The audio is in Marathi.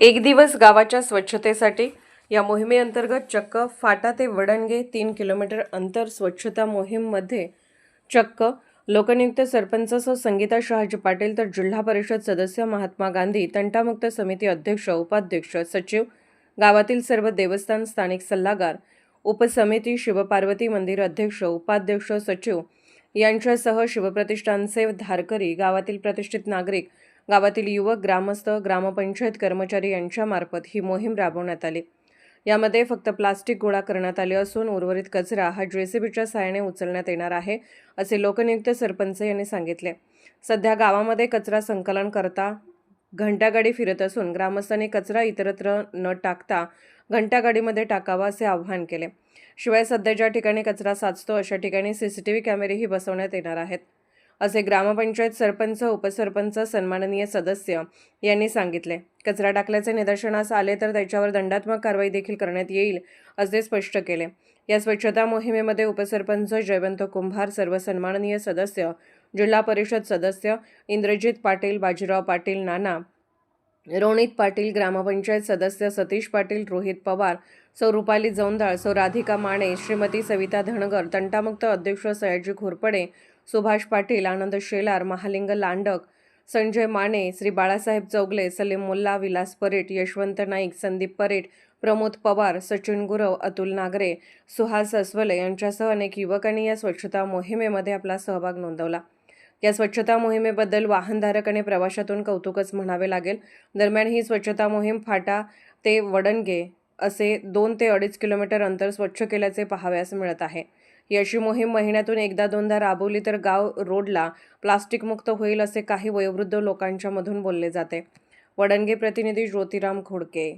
एक दिवस गावाच्या स्वच्छतेसाठी या मोहिमेअंतर्गत चक्क फाटा ते वडणगे 3 किलोमीटर अंतर स्वच्छता मोहीममध्ये चक्क लोकनियुक्त सरपंच सौ संगीता शहाजी पाटील तर जिल्हा परिषद सदस्य, महात्मा गांधी तंटामुक्त समिती अध्यक्ष, उपाध्यक्ष, सचिव, गावातील सर्व देवस्थान स्थानिक सल्लागार, उपसमिती, शिवपार्वती मंदिर अध्यक्ष, उपाध्यक्ष, सचिव यांच्यासह शिवप्रतिष्ठानचे धारकरी, गावातील प्रतिष्ठित नागरिक, गावातील युवक, ग्रामस्थ, ग्रामपंचायत कर्मचारी यांच्यामार्फत ही मोहीम राबवण्यात आली। यामध्ये फक्त प्लास्टिक गोळा करण्यात आले असून उर्वरित कचरा हा जेसीबीच्या सहाय्याने उचलण्यात येणार आहे, असे लोकनियुक्त सरपंच यांनी सांगितले। सध्या गावामध्ये कचरा संकलन करता घंटागाडी फिरत असून ग्रामस्थांनी कचरा इतरत्र न टाकता घंटागाडीमध्ये टाकावा असे आवाहन केले। शिवाय सध्या ज्या ठिकाणी कचरा साचतो अशा ठिकाणी सीसीटीव्ही कॅमेरेही बसवण्यात येणार आहेत, असे ग्रामपंचायत सरपंच, उपसरपंच, सन्माननीय सदस्य यांनी सांगितले। कचरा टाकल्याचे निदर्शनास आले तर त्याच्यावर दंडात्मक कारवाई देखील करण्यात येईल, असे स्पष्ट केले। या स्वच्छता मोहिमेमध्ये उपसरपंच जयवंत कुंभार, सर्व सन्माननीय सदस्य, जिल्हा परिषद सदस्य इंद्रजित पाटील, बाजीराव पाटील, नाना, रोनित पाटील, ग्रामपंचायत सदस्य सतीश पाटील, रोहित पवार, सौ रुपाली जौंदाळ, सौ राधिका माने, श्रीमती सविता धनगर, तंटामुक्त अध्यक्ष सयाजी घोरपडे, सुभाष पाटील, आनंद शेलार, महालिंग लांडक, संजय माने, श्री बाळासाहेब चौगले, सलीम मुल्ला, विलास परेट, यशवंत नाईक, संदीप परेट, प्रमोद पवार, सचिन गुरव, अतुल नागरे, सुहास अस्वले यांच्यासह अनेक युवकांनी या स्वच्छता मोहिमेमध्ये आपला सहभाग नोंदवला। या स्वच्छता मोहिमेबद्दल वाहनधारक आणि प्रवाशातून कौतुकच म्हणावे लागेल। दरम्यान ही स्वच्छता मोहीम फाटा ते वडणगे असे 2 ते 2.5 किलोमीटर अंतर स्वच्छ केल्याचे पाहावयास मिळत आहे। ही अशी मोहीम महिन्यातून एकदा दोनदा राबवली तर गाव रोडला प्लास्टिक मुक्त होईल, असे काही वयोवृद्ध लोकांच्या मधून बोलले जाते। वडणगे प्रतिनिधी ज्योतिराम खोडके।